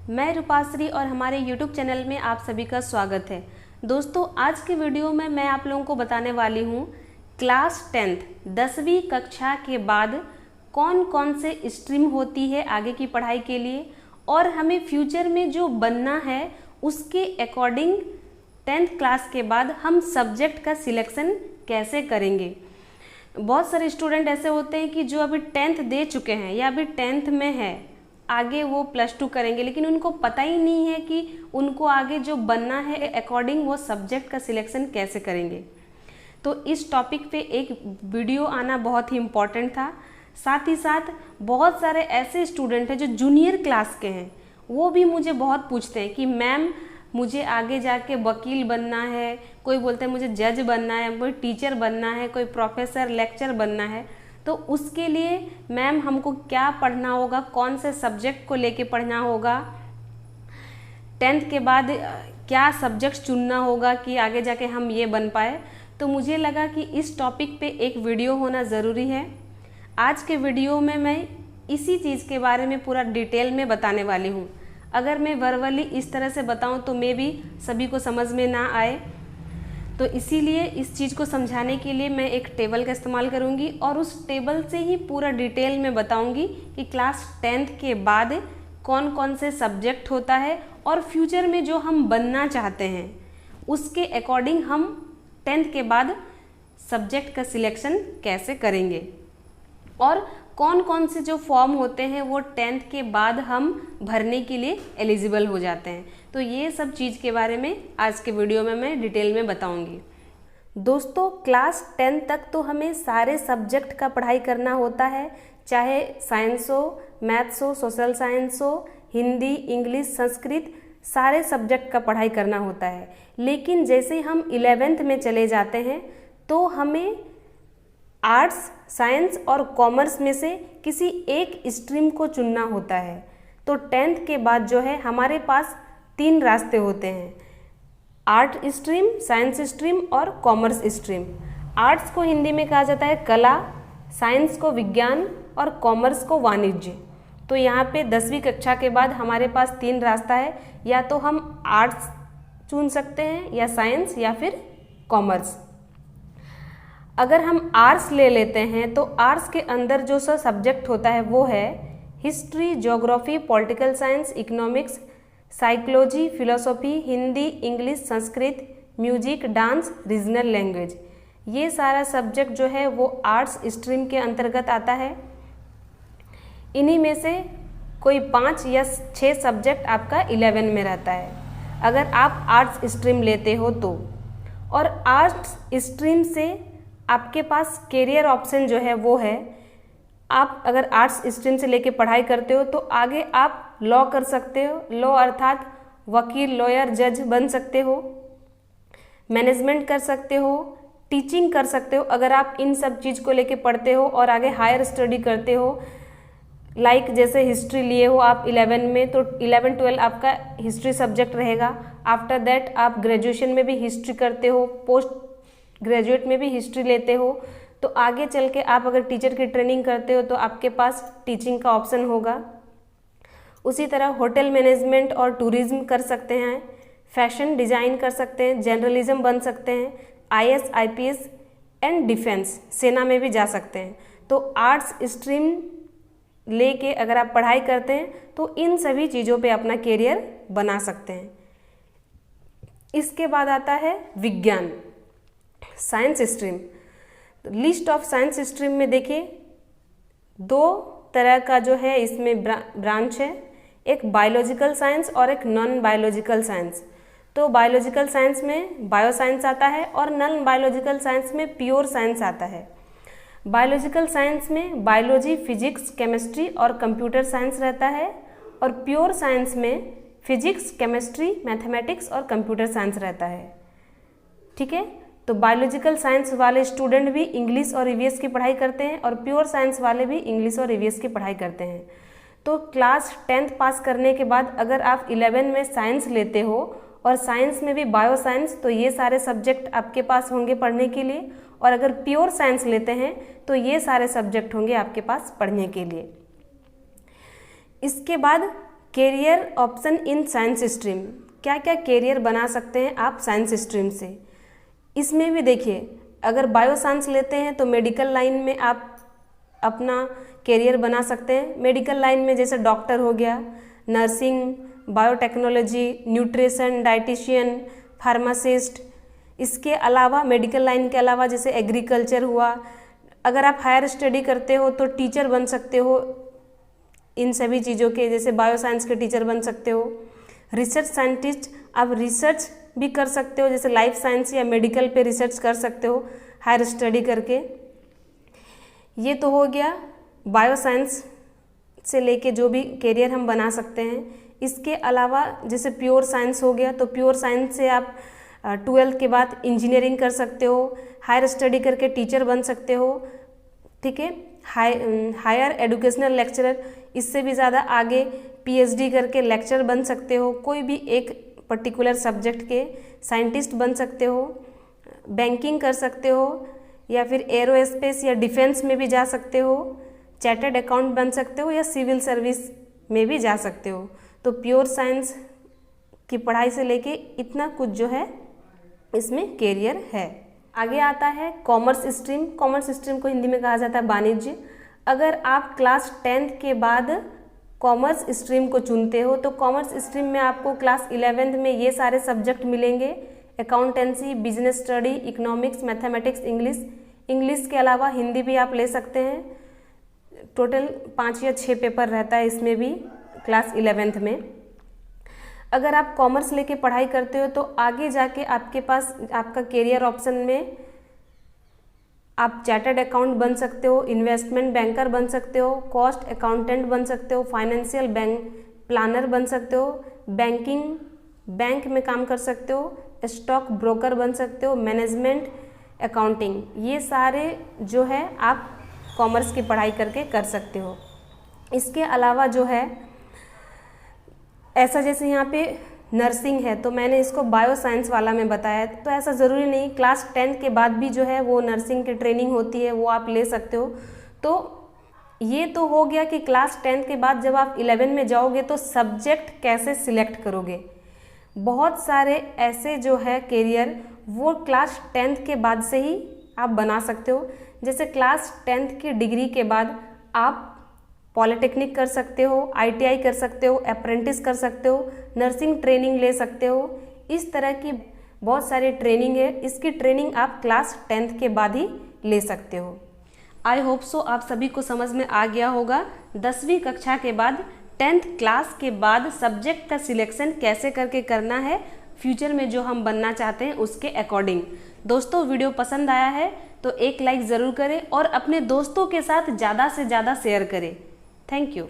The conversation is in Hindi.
मैं रूपाश्री और हमारे YouTube चैनल में आप सभी का स्वागत है। दोस्तों, आज के वीडियो में मैं आप लोगों को बताने वाली हूँ क्लास 10वीं कक्षा के बाद कौन कौन से स्ट्रीम होती है आगे की पढ़ाई के लिए और हमें फ्यूचर में जो बनना है उसके अकॉर्डिंग 10th क्लास के बाद हम सब्जेक्ट का सिलेक्शन कैसे करेंगे। बहुत सारे स्टूडेंट ऐसे होते हैं कि जो अभी 10th दे चुके हैं या अभी 10th में है, आगे वो +2 करेंगे, लेकिन उनको पता ही नहीं है कि उनको आगे जो बनना है अकॉर्डिंग वो सब्जेक्ट का सिलेक्शन कैसे करेंगे। तो इस टॉपिक पे एक वीडियो आना बहुत ही इम्पॉर्टेंट था। साथ ही साथ बहुत सारे ऐसे स्टूडेंट हैं जो जूनियर क्लास के हैं, वो भी मुझे बहुत पूछते हैं कि मैम मुझे आगे जाके वकील बनना है, कोई बोलते हैं मुझे जज बनना है, कोई टीचर बनना है, कोई प्रोफेसर लेक्चर बनना है। तो उसके लिए मैम हमको क्या पढ़ना होगा, कौन से सब्जेक्ट को लेके पढ़ना होगा, 10th के बाद क्या सब्जेक्ट चुनना होगा कि आगे जाके हम ये बन पाए। तो मुझे लगा कि इस टॉपिक पे एक वीडियो होना ज़रूरी है। आज के वीडियो में मैं इसी चीज़ के बारे में पूरा डिटेल में बताने वाली हूँ। अगर मैं वर्बली इस तरह से बताऊँ तो मे भी सभी को समझ में ना आए, तो इसीलिए इस चीज़ को समझाने के लिए मैं एक टेबल का इस्तेमाल करूँगी और उस टेबल से ही पूरा डिटेल में बताऊँगी कि क्लास 10th के बाद कौन कौन से सब्जेक्ट होता है और फ्यूचर में जो हम बनना चाहते हैं उसके अकॉर्डिंग हम 10th के बाद सब्जेक्ट का सिलेक्शन कैसे करेंगे और कौन कौन से जो फॉर्म होते हैं वो 10th के बाद हम भरने के लिए एलिजिबल हो जाते हैं। तो ये सब चीज़ के बारे में आज के वीडियो में मैं डिटेल में बताऊंगी। दोस्तों, क्लास 10 तक तो हमें सारे सब्जेक्ट का पढ़ाई करना होता है, चाहे साइंस हो, मैथ्स हो, सोशल साइंस हो, हिंदी, इंग्लिश, संस्कृत, सारे सब्जेक्ट का पढ़ाई करना होता है। लेकिन जैसे हम 11th में चले जाते हैं तो हमें आर्ट्स, साइंस और कॉमर्स में से किसी एक स्ट्रीम को चुनना होता है। तो 10th के बाद जो है हमारे पास 3 रास्ते होते हैं, आर्ट स्ट्रीम, साइंस स्ट्रीम और कॉमर्स स्ट्रीम। आर्ट्स को हिंदी में कहा जाता है कला, साइंस को विज्ञान और कॉमर्स को वाणिज्य। तो यहाँ पे 10वीं कक्षा के बाद हमारे पास 3 रास्ता है, या तो हम आर्ट्स चुन सकते हैं या साइंस या फिर कॉमर्स। अगर हम आर्ट्स ले लेते हैं तो आर्ट्स के अंदर जो सा सब्जेक्ट होता है वो है history, geography, political science, economics, psychology, philosophy, Hindi, English, Sanskrit, music, dance, regional language. ये सारा सब्जेक्ट जो है वो आर्ट्स स्ट्रीम के अंतर्गत आता है। इन्हीं में से कोई 5 या 6 सब्जेक्ट आपका 11 में रहता है अगर आप आर्ट्स स्ट्रीम लेते हो तो। और आर्ट्स स्ट्रीम से आपके पास कैरियर ऑप्शन जो है वो है, आप अगर आर्ट्स स्ट्रीम से लेके पढ़ाई करते हो तो आगे आप लॉ कर सकते हो, लॉ अर्थात वकील, लॉयर, जज बन सकते हो, मैनेजमेंट कर सकते हो, टीचिंग कर सकते हो अगर आप इन सब चीज़ को लेके पढ़ते हो और आगे हायर स्टडी करते हो। लाइक जैसे हिस्ट्री लिए हो आप 11 में तो 11-12 आपका हिस्ट्री सब्जेक्ट रहेगा। आफ्टर दैट आप ग्रेजुएशन में भी हिस्ट्री करते हो, पोस्ट ग्रेजुएट में भी हिस्ट्री लेते हो, तो आगे चल के आप अगर टीचर की ट्रेनिंग करते हो तो आपके पास टीचिंग का ऑप्शन होगा। उसी तरह होटल मैनेजमेंट और टूरिज्म कर सकते हैं, फैशन डिज़ाइन कर सकते हैं, जर्नलिज्म बन सकते हैं, IAS, IPS एंड डिफेंस, सेना में भी जा सकते हैं। तो आर्ट्स स्ट्रीम लेके अगर आप पढ़ाई करते हैं तो इन सभी चीज़ों पे अपना करियर बना सकते हैं। इसके बाद आता है विज्ञान, science stream. List of science stream में देखिए 2 तरह का जो है इसमें ब्रांच है, एक बायोलॉजिकल साइंस और एक नॉन बायोलॉजिकल साइंस। तो बायोलॉजिकल साइंस में बायो साइंस आता है और नॉन बायोलॉजिकल साइंस में प्योर साइंस आता है। बायोलॉजिकल साइंस में बायोलॉजी, फिजिक्स, केमिस्ट्री और कंप्यूटर साइंस रहता है और प्योर साइंस में फिजिक्स, केमिस्ट्री, मैथमेटिक्स और कंप्यूटर साइंस रहता है। ठीक है, तो बायोलॉजिकल साइंस वाले स्टूडेंट भी इंग्लिश और ईवीएस की पढ़ाई करते हैं और प्योर साइंस वाले भी इंग्लिश और ईवीएस की पढ़ाई करते हैं। तो क्लास 10th पास करने के बाद अगर आप 11 में साइंस लेते हो और साइंस में भी बायो साइंस, तो ये सारे सब्जेक्ट आपके पास होंगे पढ़ने के लिए। और अगर प्योर साइंस लेते हैं तो ये सारे सब्जेक्ट होंगे आपके पास पढ़ने के लिए। इसके बाद career option in science stream, क्या क्या कैरियर बना सकते हैं आप साइंस स्ट्रीम से। इसमें भी देखिए, अगर बायो साइंस लेते हैं तो मेडिकल लाइन में आप अपना कैरियर बना सकते हैं। मेडिकल लाइन में जैसे डॉक्टर हो गया, nursing, biotechnology, nutrition, dietitian, pharmacist. इसके अलावा मेडिकल लाइन के अलावा जैसे एग्रीकल्चर हुआ, अगर आप हायर स्टडी करते हो तो टीचर बन सकते हो इन सभी चीज़ों के, जैसे बायो साइंस के टीचर बन सकते हो। रिसर्च साइंटिस्ट, आप रिसर्च भी कर सकते हो, जैसे लाइफ साइंस या मेडिकल पे रिसर्च कर सकते हो हायर स्टडी करके। ये तो हो गया बायो साइंस से लेके जो भी कैरियर हम बना सकते हैं। इसके अलावा जैसे प्योर साइंस हो गया, तो प्योर साइंस से आप 12th के बाद इंजीनियरिंग कर सकते हो, हायर स्टडी करके टीचर बन सकते हो, ठीक है। हायर एजुकेशनल लेक्चरर, इससे भी ज़्यादा आगे PhD करके लेक्चरर बन सकते हो, कोई भी एक पर्टिकुलर सब्जेक्ट के साइंटिस्ट बन सकते हो, बैंकिंग कर सकते हो, या फिर एरोस्पेस या डिफेंस में भी जा सकते हो, चार्टर्ड अकाउंट बन सकते हो, या सिविल सर्विस में भी जा सकते हो। तो प्योर साइंस की पढ़ाई से लेके इतना कुछ जो है इसमें कैरियर है। आगे आता है कॉमर्स स्ट्रीम। कॉमर्स स्ट्रीम को हिंदी में कहा जाता है वाणिज्य। अगर आप क्लास 10th के बाद कॉमर्स स्ट्रीम को चुनते हो तो कॉमर्स स्ट्रीम में आपको क्लास 11th में ये सारे सब्जेक्ट मिलेंगे, accountancy, business study, economics, mathematics, English. English के अलावा हिंदी भी आप ले सकते हैं। टोटल 5 या 6 पेपर रहता है इसमें भी क्लास 11th में। अगर आप कॉमर्स लेके पढ़ाई करते हो तो आगे जाके आपके पास आपका कैरियर ऑप्शन में आप चार्टर्ड अकाउंट बन सकते हो, इन्वेस्टमेंट बैंकर बन सकते हो, कॉस्ट अकाउंटेंट बन सकते हो, फाइनेंशियल बैंक प्लानर बन सकते हो, बैंक में काम कर सकते हो, स्टॉक ब्रोकर बन सकते हो, मैनेजमेंट अकाउंटिंग। ये सारे जो है आप कॉमर्स की पढ़ाई करके कर सकते हो। इसके अलावा जो है ऐसा, जैसे यहाँ पे नर्सिंग है तो मैंने इसको बायो साइंस वाला में बताया, तो ऐसा ज़रूरी नहीं, क्लास 10th के बाद भी जो है वो नर्सिंग की ट्रेनिंग होती है, वो आप ले सकते हो। तो ये तो हो गया कि क्लास 10th के बाद जब आप 11 में जाओगे तो सब्जेक्ट कैसे सिलेक्ट करोगे। बहुत सारे ऐसे जो है कैरियर वो क्लास 10th के बाद से ही आप बना सकते हो। जैसे क्लास 10th की डिग्री के बाद आप पॉलिटेक्निक कर सकते हो, ITI कर सकते हो, अप्रेंटिस कर सकते हो, नर्सिंग ट्रेनिंग ले सकते हो। इस तरह की बहुत सारी ट्रेनिंग है, इसकी ट्रेनिंग आप क्लास 10th के बाद ही ले सकते हो। आई होप सो आप सभी को समझ में आ गया होगा 10वीं कक्षा के बाद 10th क्लास के बाद सब्जेक्ट का सिलेक्शन कैसे करके करना है फ्यूचर में जो हम बनना चाहते हैं उसके अकॉर्डिंग। दोस्तों वीडियो पसंद आया है तो एक लाइक ज़रूर करें और अपने दोस्तों के साथ ज़्यादा से ज़्यादा शेयर करें। Thank you.